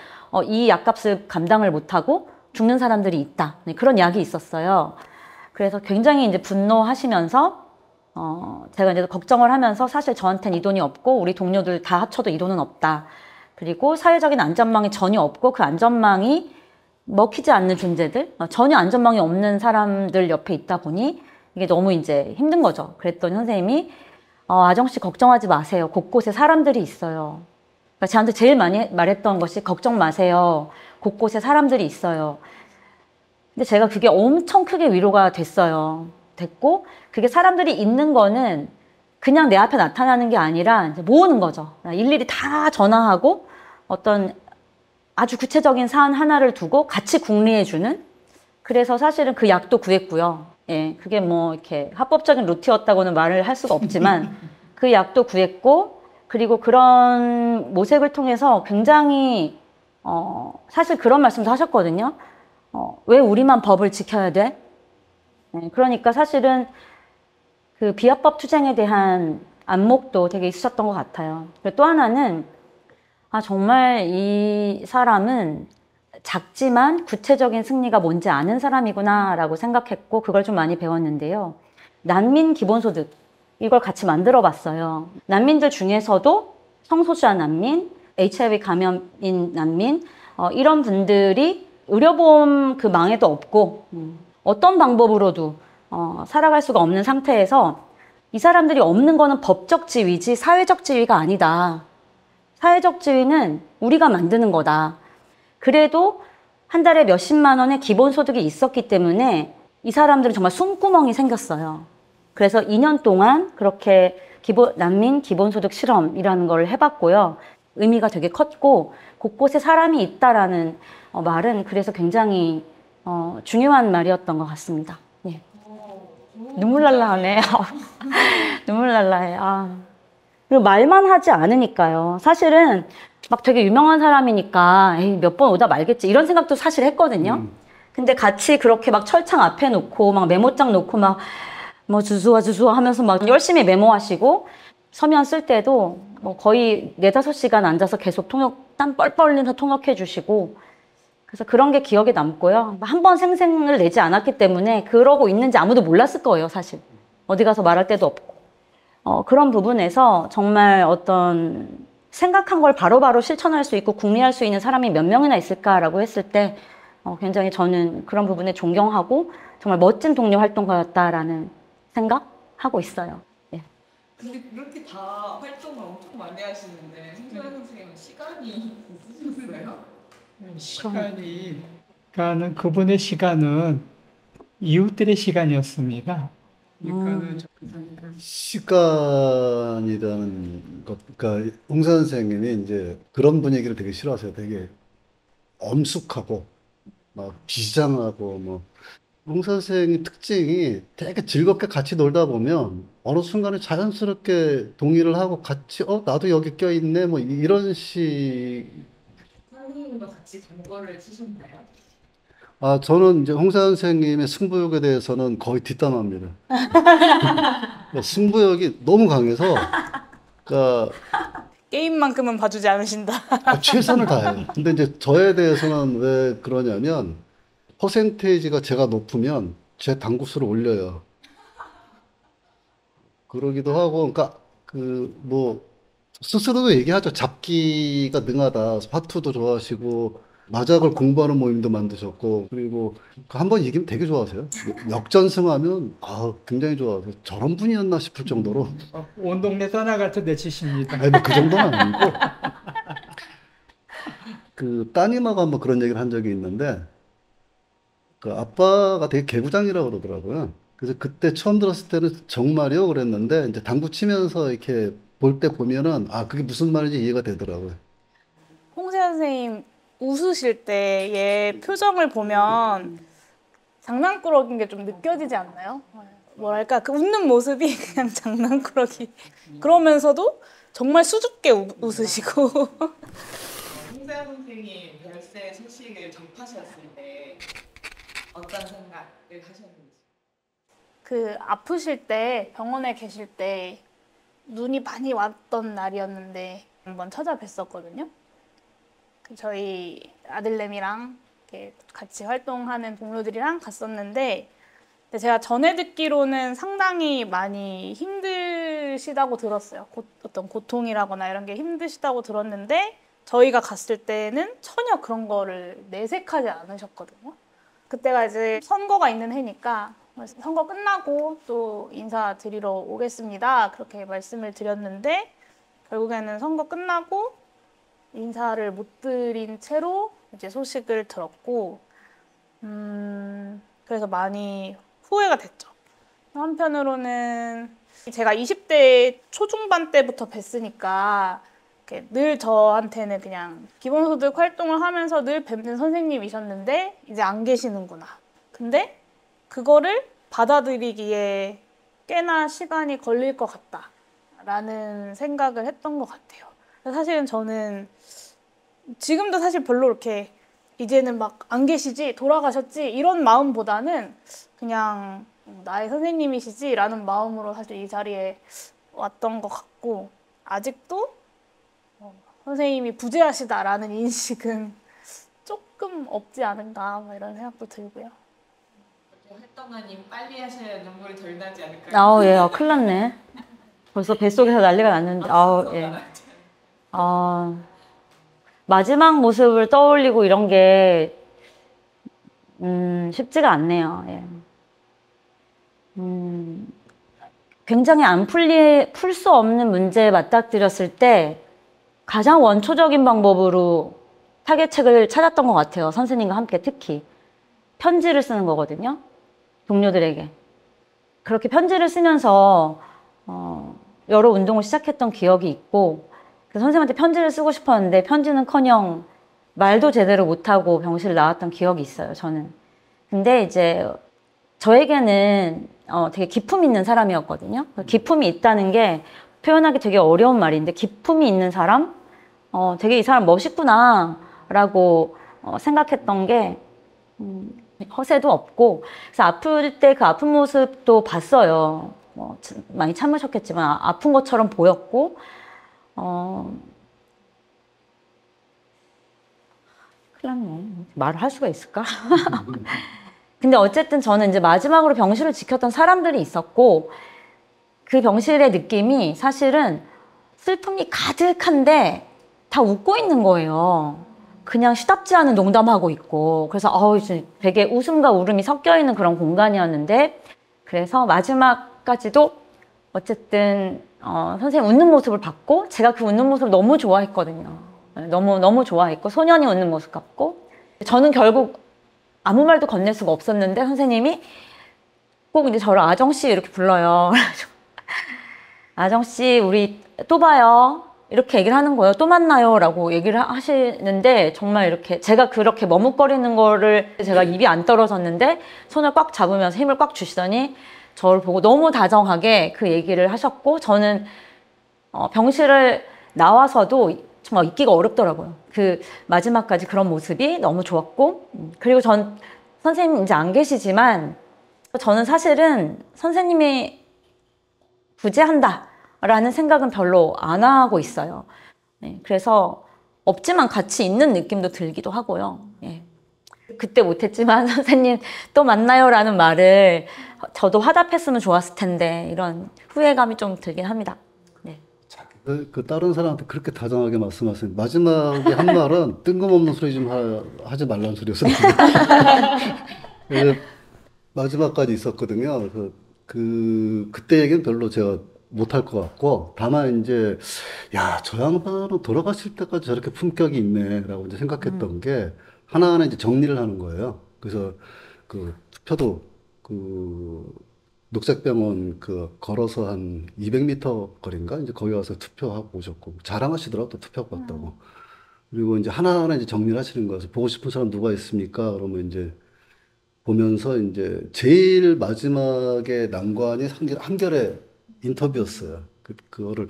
이 약값을 감당을 못하고 죽는 사람들이 있다. 네, 그런 약이 있었어요. 그래서 굉장히 이제 분노하시면서 제가 이제 걱정을 하면서 사실 저한테는 이 돈이 없고 우리 동료들 다 합쳐도 이 돈은 없다. 그리고 사회적인 안전망이 전혀 없고 그 안전망이 먹히지 않는 존재들, 전혀 안전망이 없는 사람들 옆에 있다 보니 이게 너무 이제 힘든 거죠. 그랬더니 선생님이 아정씨 걱정하지 마세요. 곳곳에 사람들이 있어요. 그러니까 저한테 제일 많이 말했던 것이 걱정 마세요. 곳곳에 사람들이 있어요. 근데 제가 그게 엄청 크게 위로가 됐어요. 됐고 그게 사람들이 있는 거는 그냥 내 앞에 나타나는 게 아니라 이제 모으는 거죠. 일일이 다 전화하고 어떤 아주 구체적인 사안 하나를 두고 같이 궁리해주는. 그래서 사실은 그 약도 구했고요. 예, 그게 뭐 이렇게 합법적인 루트였다고는 말을 할 수가 없지만 그 약도 구했고 그리고 그런 모색을 통해서 굉장히 사실 그런 말씀도 하셨거든요. 왜 우리만 법을 지켜야 돼? 예, 그러니까 사실은 그 비합법 투쟁에 대한 안목도 되게 있으셨던 것 같아요. 그리고 또 하나는 정말 이 사람은 작지만 구체적인 승리가 뭔지 아는 사람이구나 라고 생각했고 그걸 좀 많이 배웠는데요. 난민 기본소득 이걸 같이 만들어 봤어요. 난민들 중에서도 성소수자 난민, HIV 감염인 난민 이런 분들이 의료보험 그 망에도 없고 어떤 방법으로도 살아갈 수가 없는 상태에서 이 사람들이 없는 거는 법적 지위지 사회적 지위가 아니다. 사회적 지위는 우리가 만드는 거다. 그래도 한 달에 몇십만 원의 기본소득이 있었기 때문에 이 사람들은 정말 숨구멍이 생겼어요. 그래서 2년 동안 그렇게 난민 기본소득 실험이라는 걸 해봤고요. 의미가 되게 컸고 곳곳에 사람이 있다라는 말은 그래서 굉장히 중요한 말이었던 것 같습니다. 예. 눈물 날라 하네. 눈물 날라 해. 그리고 말만 하지 않으니까요. 사실은 막 되게 유명한 사람이니까 몇 번 오다 말겠지 이런 생각도 사실 했거든요. 근데 같이 그렇게 막 철창 앞에 놓고 막 메모장 놓고 막 뭐 주수와 하면서 막 열심히 메모하시고 서면 쓸 때도 뭐 거의 4-5시간 앉아서 계속 땀 뻘뻘 흘리면서 통역해 주시고 그래서 그런 게 기억에 남고요. 한 번 생생을 내지 않았기 때문에 그러고 있는지 아무도 몰랐을 거예요, 사실. 어디 가서 말할 데도 없고. 그런 부분에서 정말 어떤 생각한 걸 바로바로 실천할 수 있고 궁리할 수 있는 사람이 몇 명이나 있을까라고 했을 때 굉장히 저는 그런 부분에 존경하고 정말 멋진 동료 활동가였다라는 생각하고 있어요. 예. 근데 그렇게 다 활동을 엄청 많이 하시는데 송재환 선생님은 시간이 있으셨어요? 그러니까는 그분의 시간은 이웃들의 시간이었습니다. 그러니까는 시간이라는 것, 그러니까 홍사 선생님이 이제 그런 분위기를 되게 싫어하세요. 되게 엄숙하고 막 비장하고 뭐 홍사 선생님 특징이 되게 즐겁게 같이 놀다 보면 어느 순간에 자연스럽게 동의를 하고 같이 나도 여기 껴있네 뭐 이런 식. 선생님과 같이 동거를 치셨나요? 아, 저는 이제 홍사 선생님의 승부욕에 대해서는 거의 뒷담화입니다. 승부욕이 너무 강해서, 그러니까 게임만큼은 봐주지 않으신다. 최선을 다해요. 근데 이제 저에 대해서는 왜 그러냐면, 퍼센테이지가 제가 높으면 제 당구수를 올려요. 그러기도 하고, 그러니까 뭐 스스로도 얘기하죠. 잡기가 능하다. 화투도 좋아하시고 마작을 공부하는 모임도 만드셨고, 그리고 한번 이기면 되게 좋아하세요. 역전승하면 굉장히 좋아하세요. 저런 분이었나 싶을 정도로. 온 동네 떠나갈 때 내치십니다. 아니, 뭐그 정도는 아니고. 따님하고 한번 그런 얘기를 한 적이 있는데, 그 아빠가 되게 개구장이라고 그러더라고요. 그래서 그때 처음 들었을 때는 정말요? 그랬는데, 이제 당구 치면서 이렇게 볼 때 보면은, 그게 무슨 말인지 이해가 되더라고요. 홍세현 선생님 웃으실 때의 표정을 보면 장난꾸러기인 게 좀 느껴지지 않나요? 뭐랄까, 그 웃는 모습이 그냥 장난꾸러기. 그러면서도 정말 수줍게 웃으시고. 홍세현 선생님 별세 소식을 접하셨을 때 어떤 생각을 하셨는지. 그 아프실 때 병원에 계실 때 눈이 많이 왔던 날이었는데 한번 찾아뵀었거든요. 저희 아들내미랑 이렇게 같이 활동하는 동료들이랑 갔었는데, 근데 제가 전에 듣기로는 상당히 많이 힘드시다고 들었어요. 어떤 고통이라거나 이런 게 힘드시다고 들었는데, 저희가 갔을 때는 전혀 그런 거를 내색하지 않으셨거든요. 그때가 이제 선거가 있는 해니까 선거 끝나고 또 인사드리러 오겠습니다. 그렇게 말씀을 드렸는데, 결국에는 선거 끝나고 인사를 못 드린 채로 이제 소식을 들었고, 그래서 많이 후회가 됐죠. 한편으로는 제가 20대 초중반 때부터 뵀으니까 늘 저한테는 그냥 기본소득 활동을 하면서 늘 뵙는 선생님이셨는데 이제 안 계시는구나. 근데 그거를 받아들이기에 꽤나 시간이 걸릴 것 같다라는 생각을 했던 것 같아요. 사실은 저는 지금도 사실 별로 이렇게 이제는 막 안 계시지, 돌아가셨지 이런 마음보다는 그냥 나의 선생님이시지 라는 마음으로 사실 이 자리에 왔던 것 같고, 아직도 선생님이 부재하시다라는 인식은 조금 없지 않은가 이런 생각도 들고요. 활동하님 빨리 하셔야 눈물이 덜 나지 않을까요? 예, 큰일 났네. 벌써 뱃속에서 난리가 났는데, 예. 마지막 모습을 떠올리고 이런 게, 쉽지가 않네요. 예. 굉장히 풀 수 없는 문제에 맞닥뜨렸을 때 가장 원초적인 방법으로 타개책을 찾았던 것 같아요. 선생님과 함께 특히. 편지를 쓰는 거거든요. 동료들에게. 그렇게 편지를 쓰면서 여러 운동을 시작했던 기억이 있고, 그 선생님한테 편지를 쓰고 싶었는데 편지는커녕 말도 제대로 못하고 병실 나왔던 기억이 있어요, 저는. 근데 이제 저에게는 되게 기품 있는 사람이었거든요. 기품이 있다는 게 표현하기 되게 어려운 말인데, 기품이 있는 사람? 되게 이 사람 멋있구나 라고 생각했던 게 허세도 없고, 그래서 아플 때 그 아픈 모습도 봤어요. 많이 참으셨겠지만 아픈 것처럼 보였고, 큰일 났네. 말을 할 수가 있을까? 근데 어쨌든 저는 이제 마지막으로 병실을 지켰던 사람들이 있었고, 그 병실의 느낌이 사실은 슬픔이 가득한데 다 웃고 있는 거예요. 그냥 시답지 않은 농담하고 있고. 그래서 이제 되게 웃음과 울음이 섞여 있는 그런 공간이었는데, 그래서 마지막까지도 어쨌든 선생님 웃는 모습을 봤고, 제가 그 웃는 모습을 너무 좋아했거든요. 너무 좋아했고, 소년이 웃는 모습 같고, 저는 결국 아무 말도 건넬 수가 없었는데 선생님이 꼭 이제 저를 아정씨 이렇게 불러요. 아정씨, 우리 또 봐요. 이렇게 얘기를 하는 거예요. 또 만나요. 라고 얘기를 하시는데, 정말 이렇게 제가 그렇게 머뭇거리는 거를 제가 입이 안 떨어졌는데, 손을 꽉 잡으면서 힘을 꽉 주시더니, 저를 보고 너무 다정하게 그 얘기를 하셨고, 저는 병실을 나와서도 정말 잊기가 어렵더라고요. 그 마지막까지 그런 모습이 너무 좋았고, 그리고 전 선생님 이제 안 계시지만, 저는 사실은 선생님이 구제한다라는 생각은 별로 안 하고 있어요. 네, 그래서 없지만 같이 있는 느낌도 들기도 하고요. 예. 그때 못했지만 선생님 또 만나요라는 말을 저도 화답했으면 좋았을 텐데 이런 후회감이 좀 들긴 합니다. 네. 그 다른 사람한테 그렇게 다정하게 말씀하신 마지막에 한 말은 뜬금없는 소리 좀 하지 말라는 소리였어요. 마지막까지 있었거든요. 그때 얘기는 별로 제가 못할 것 같고, 다만 이제, 야, 저 양반은 돌아가실 때까지 저렇게 품격이 있네라고 이제 생각했던 게, 하나하나 이제 정리를 하는 거예요. 그래서 그 투표도 녹색병원 걸어서 한 200m 거리인가? 이제 거기 가서 투표하고 오셨고, 자랑하시더라고, 또 투표하고 왔다고. 그리고 이제 하나하나 이제 정리를 하시는 거예요. 보고 싶은 사람 누가 있습니까? 그러면 이제 보면서 이제 제일 마지막에 난관이 한결의 인터뷰였어요. 그거를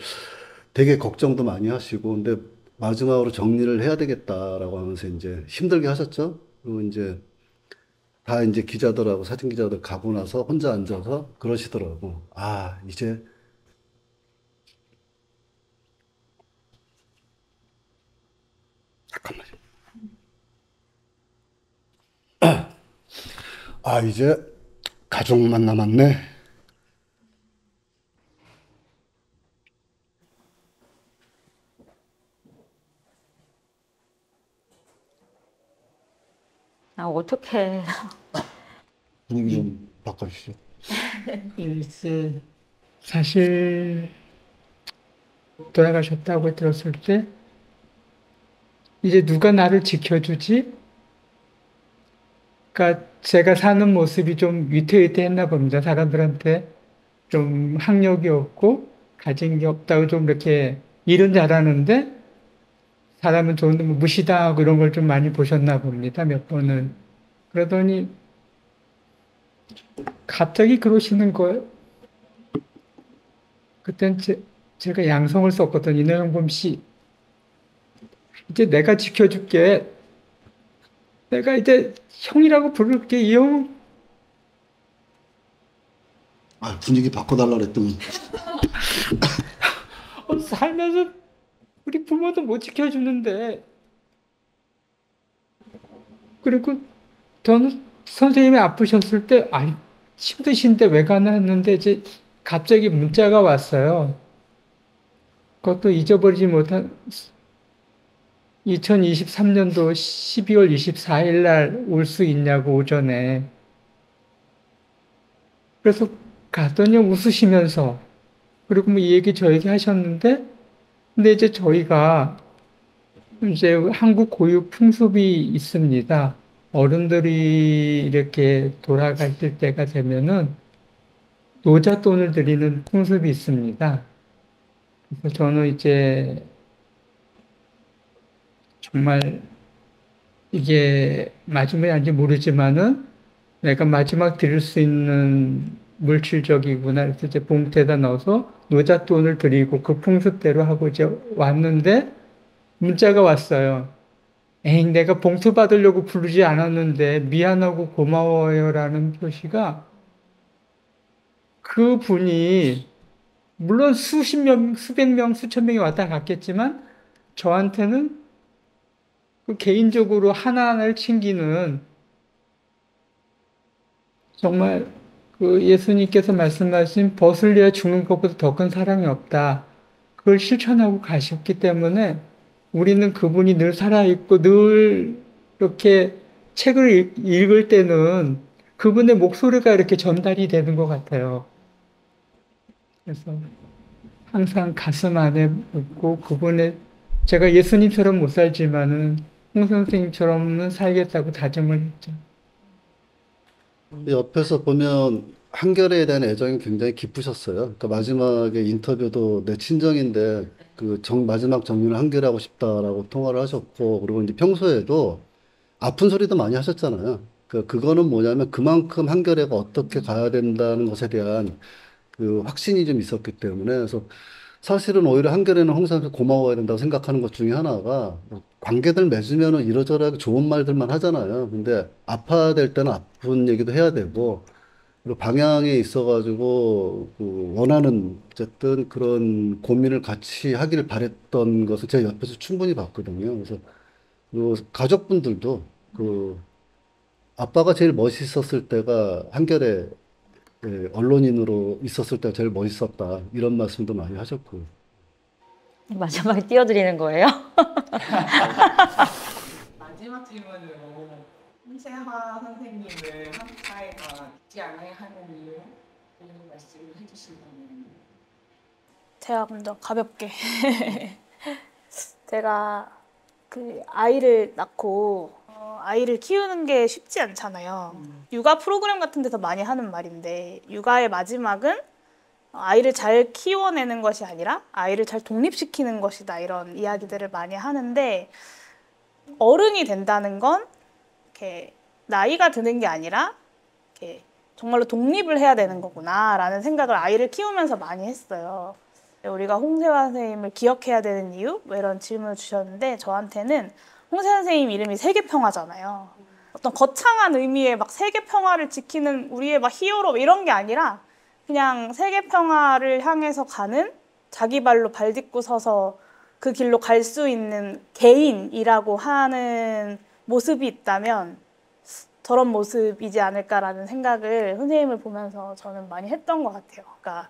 되게 걱정도 많이 하시고, 근데 마지막으로 정리를 해야 되겠다라고 하면서 이제 힘들게 하셨죠. 그리고 이제 다 이제 기자들하고 사진 기자들 가고 나서 혼자 앉아서 그러시더라고. 아, 이제 잠깐만요. 아, 이제 가족만 남았네. 아, 어떡해. 분위기 좀 바꿔주시죠. 이제 사실 돌아가셨다고 들었을 때 이제 누가 나를 지켜주지? 그러니까 제가 사는 모습이 좀 위태위태했나 봅니다. 사람들한테 좀 학력이 없고 가진 게 없다고 좀 이렇게 일은 잘하는데 사람은 좀 무시당하고 이런 걸 좀 많이 보셨나 봅니다. 몇 번은. 그러더니 갑자기 그러시는 거예요. 그땐 제가 양성을 썼거든요. 이노영범 씨, 이제 내가 지켜줄게. 내가 이제 형이라고 부를게. 이 형. 아, 분위기 바꿔달라 그랬더니. 살면서 우리 부모도 못 지켜주는데. 그리고 저는 선생님이 아프셨을 때, 아이, 힘드신데 왜 가나 했는데, 이제 갑자기 문자가 왔어요. 그것도 잊어버리지 못한 2023년도 12월 24일 날 올 수 있냐고, 오전에. 그래서 갔더니 웃으시면서, 그리고 뭐 이 얘기 저 얘기 하셨는데, 근데 이제 저희가 이제 한국 고유 풍습이 있습니다. 어른들이 이렇게 돌아가실 때가 되면은 노잣돈을 드리는 풍습이 있습니다. 그래서 저는 이제 정말 이게 마지막인지 모르지만은 내가 마지막 드릴 수 있는 물질적이구나. 그래서 이제 봉투에다 넣어서 노잣돈을 드리고 그 풍습대로 하고 이제 왔는데 문자가 왔어요. 에이, 내가 봉투 받으려고 부르지 않았는데 미안하고 고마워요라는 표시가, 그 분이 물론 수십 명, 수백 명, 수천 명이 왔다 갔겠지만 저한테는 그 개인적으로 하나하나를 챙기는, 정말 그 예수님께서 말씀하신 벗을려야 죽는 것보다 더 큰 사랑이 없다. 그걸 실천하고 가셨기 때문에 우리는 그분이 늘 살아있고 늘 이렇게 책을 읽을 때는 그분의 목소리가 이렇게 전달이 되는 것 같아요. 그래서 항상 가슴 안에 있고, 그분의, 제가 예수님처럼 못 살지만은 홍 선생님처럼은 살겠다고 다짐을 했죠. 옆에서 보면 한결에 대한 애정이 굉장히 깊으셨어요. 그러니까 마지막에 인터뷰도 내 친정인데 그 마지막 정리를 한결에 하고 싶다라고 통화를 하셨고, 그리고 이제 평소에도 아픈 소리도 많이 하셨잖아요. 그거는 뭐냐면 그만큼 한겨레가 어떻게 가야 된다는 것에 대한 그 확신이 좀 있었기 때문에, 그래서 사실은 오히려 한겨레는 홍사한테 고마워야 된다고 생각하는 것 중에 하나가, 뭐 관계들 맺으면은 이러저러 좋은 말들만 하잖아요. 근데 아파야 될 때는 아픈 얘기도 해야 되고, 그리고 방향에 있어가지고 그 원하는 어쨌든 그런 고민을 같이 하길 바랬던 것을 제가 옆에서 충분히 봤거든요. 그래서 그리고 가족분들도 그 아빠가 제일 멋있었을 때가 한겨레 언론인으로 있었을 때가 제일 멋있었다, 이런 말씀도 많이 하셨고. 마지막에 띄워드리는 거예요? 마지막 질문으로 홍세화 선생님을 한국 사회가 잊지 않아야 하는 이유 말씀을 해주신다면. 제가 먼저 가볍게 제가 그 아이를 낳고 아이를 키우는 게 쉽지 않잖아요. 육아 프로그램 같은 데서 많이 하는 말인데, 육아의 마지막은 아이를 잘 키워내는 것이 아니라 아이를 잘 독립시키는 것이다, 이런 이야기들을 많이 하는데, 어른이 된다는 건 이렇게 나이가 드는 게 아니라 이렇게 정말로 독립을 해야 되는 거구나라는 생각을 아이를 키우면서 많이 했어요. 우리가 홍세화 선생님을 기억해야 되는 이유? 뭐 이런 질문을 주셨는데, 저한테는 홍세화 선생님 이름이 세계평화잖아요. 어떤 거창한 의미의 막 세계평화를 지키는 우리의 막 히어로 이런 게 아니라, 그냥 세계평화를 향해서 가는, 자기 발로 발 딛고 서서 그 길로 갈 수 있는 개인이라고 하는 모습이 있다면 저런 모습이지 않을까라는 생각을 선생님을 보면서 저는 많이 했던 것 같아요. 그러니까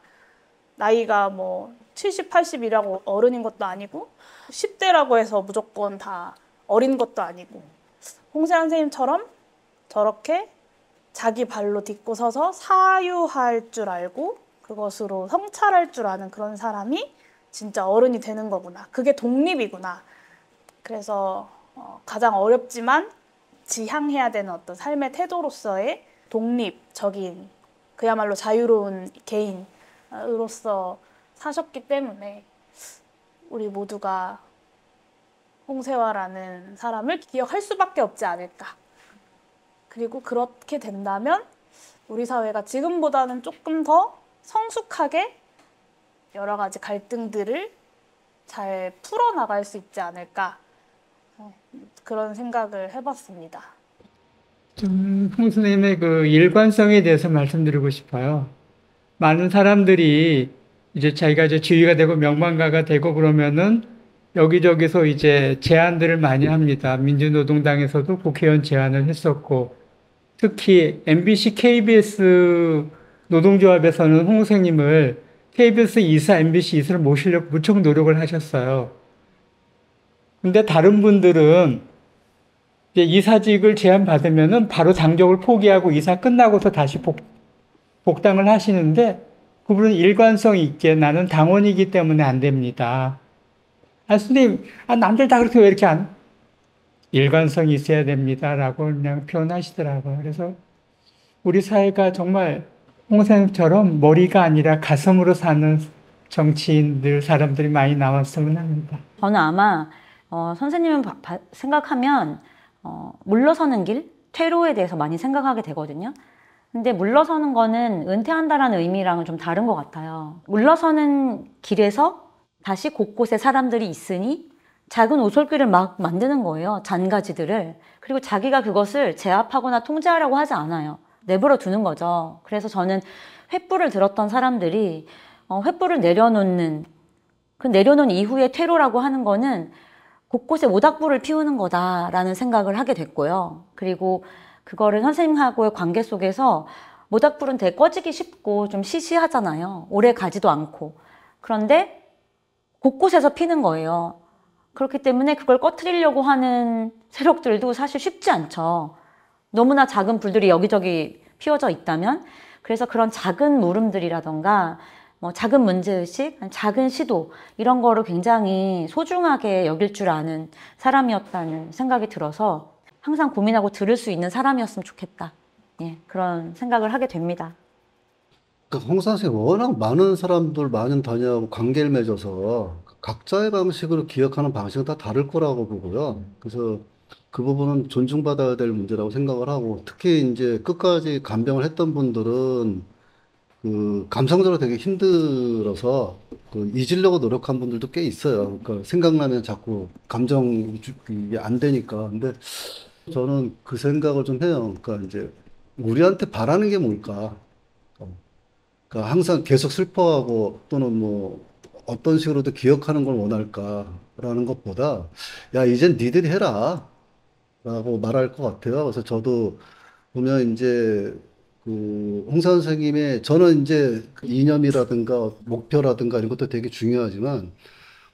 나이가 뭐 70, 80이라고 어른인 것도 아니고 10대라고 해서 무조건 다 어린 것도 아니고, 홍세화 선생님처럼 저렇게 자기 발로 딛고 서서 사유할 줄 알고 그것으로 성찰할 줄 아는 그런 사람이 진짜 어른이 되는 거구나. 그게 독립이구나. 그래서 가장 어렵지만 지향해야 되는 어떤 삶의 태도로서의 독립적인, 그야말로 자유로운 개인으로서 사셨기 때문에 우리 모두가 홍세화라는 사람을 기억할 수밖에 없지 않을까. 그리고 그렇게 된다면 우리 사회가 지금보다는 조금 더 성숙하게 여러 가지 갈등들을 잘 풀어나갈 수 있지 않을까, 그런 생각을 해봤습니다. 좀 홍 선생님의 그 일관성에 대해서 말씀드리고 싶어요. 많은 사람들이 이제 자기가 이제 지휘가 되고 명망가가 되고 그러면은 여기저기서 이제 제안들을 많이 합니다. 민주노동당에서도 국회의원 제안을 했었고, 특히 MBC, KBS 노동조합에서는 홍 선생님을 KBS 이사, MBC 이사를 모시려고 무척 노력을 하셨어요. 근데 다른 분들은 이제 이사직을 제안받으면은 바로 당적을 포기하고 이사 끝나고서 다시 복당을 하시는데, 그분은 일관성 있게 나는 당원이기 때문에 안 됩니다. 선생님, 남들 다 그렇게 왜 이렇게 일관성이 있어야 됩니다라고 그냥 표현하시더라고요. 그래서 우리 사회가 정말 홍 선생님처럼 머리가 아니라 가슴으로 사는 정치인들, 사람들이 많이 나왔으면 합니다. 저는 아마 선생님은 생각하면 물러서는 길, 퇴로에 대해서 많이 생각하게 되거든요. 근데 물러서는 거는 은퇴한다라는 의미랑은 좀 다른 것 같아요. 물러서는 길에서 다시 곳곳에 사람들이 있으니 작은 오솔길을 막 만드는 거예요. 잔가지들을. 그리고 자기가 그것을 제압하거나 통제하려고 하지 않아요. 내버려 두는 거죠. 그래서 저는 횃불을 들었던 사람들이 횃불을 내려놓는, 그 내려놓은 이후에 퇴로라고 하는 거는 곳곳에 모닥불을 피우는 거다라는 생각을 하게 됐고요. 그리고 그거를 선생님하고의 관계 속에서 모닥불은 되게 꺼지기 쉽고 좀 시시하잖아요. 오래 가지도 않고. 그런데 곳곳에서 피는 거예요. 그렇기 때문에 그걸 꺼트리려고 하는 세력들도 사실 쉽지 않죠. 너무나 작은 불들이 여기저기 피워져 있다면. 그래서 그런 작은 물음들이라던가 뭐 작은 문제의식, 작은 시도, 이런 거를 굉장히 소중하게 여길 줄 아는 사람이었다는 생각이 들어서 항상 고민하고 들을 수 있는 사람이었으면 좋겠다. 예, 그런 생각을 하게 됩니다. 그러니까 홍 선생님 워낙 많은 사람들 많은 다녀하고 관계를 맺어서 각자의 방식으로 기억하는 방식은 다 다를 거라고 보고요. 그래서 그 부분은 존중받아야 될 문제라고 생각을 하고 특히 이제 끝까지 간병을 했던 분들은 그 감성적으로 되게 힘들어서 그 잊으려고 노력한 분들도 꽤 있어요. 그러니까 생각나면 자꾸 감정이 안 되니까. 근데 저는 그 생각을 좀 해요. 그러니까 이제 우리한테 바라는 게 뭘까? 그러니까 항상 계속 슬퍼하고 또는 뭐 어떤 식으로도 기억하는 걸 원할까라는 것보다 야, 이젠 니들이 해라 라고 말할 것 같아요. 그래서 저도 보면 이제 그 홍사 선생님의 저는 이제 그 이념이라든가 목표라든가 이런 것도 되게 중요하지만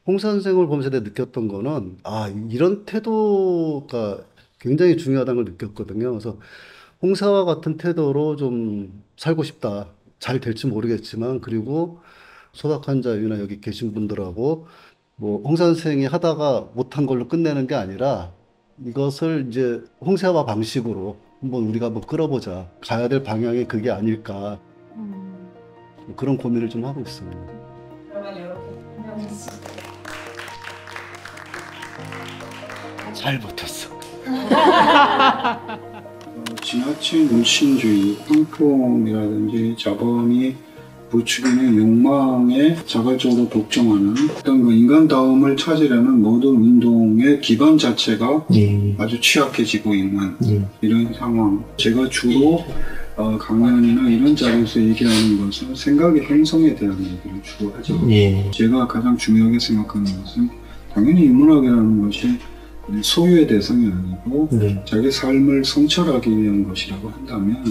홍사 선생을 보면서 내가 느꼈던 거는 아, 이런 태도가 굉장히 중요하다는 걸 느꼈거든요. 그래서 홍사와 같은 태도로 좀 살고 싶다. 잘 될지 모르겠지만 그리고 소박한 자유나 여기 계신 분들하고 뭐 홍사 선생이 하다가 못한 걸로 끝내는 게 아니라 이것을 이제 홍사와 방식으로 한번 우리가 한번 끌어보자. 가야 될 방향이 그게 아닐까. 그런 고민을 좀 하고 있습니다. 그러면 이렇게 설명했습니다. 잘 버텼어. 지나친 물신주의, 상품이라든지 자본이 부추기는 욕망에 자발적으로 독점하는 어떤 그 인간다움을 찾으려는 모든 운동의 기반 자체가 아주 취약해지고 있는 이런 상황. 제가 주로 강연이나 이런 자리에서 얘기하는 것은 생각의 형성에 대한 얘기를 주로 하죠. 제가 가장 중요하게 생각하는 것은 당연히 인문학이라는 것이 소유의 대상이 아니고 자기 삶을 성찰하기 위한 것이라고 한다면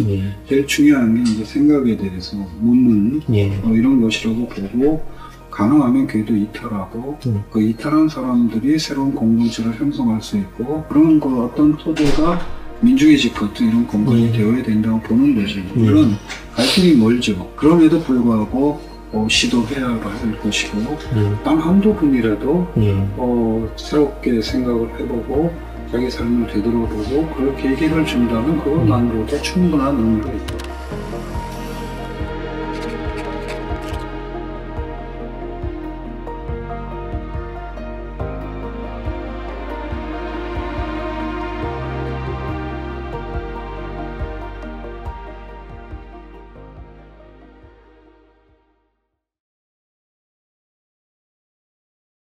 제일 중요한 게 이제 생각에 대해서 묻는 이런 것이라고 보고 가능하면 걔도 이탈하고 그 이탈한 사람들이 새로운 공동체를 형성할 수 있고 그런 그 어떤 토대가 민주의식 같은 이런 건강이 되어야 된다고 보는 것이 물론 갈 길이 멀죠. 그럼에도 불구하고 시도해야 할 것이고 단 한두 분이라도 새롭게 생각을 해보고 자기 삶을 되돌아보고 그렇게 계기를 준다면 그것만으로도 충분한 의미가 있다.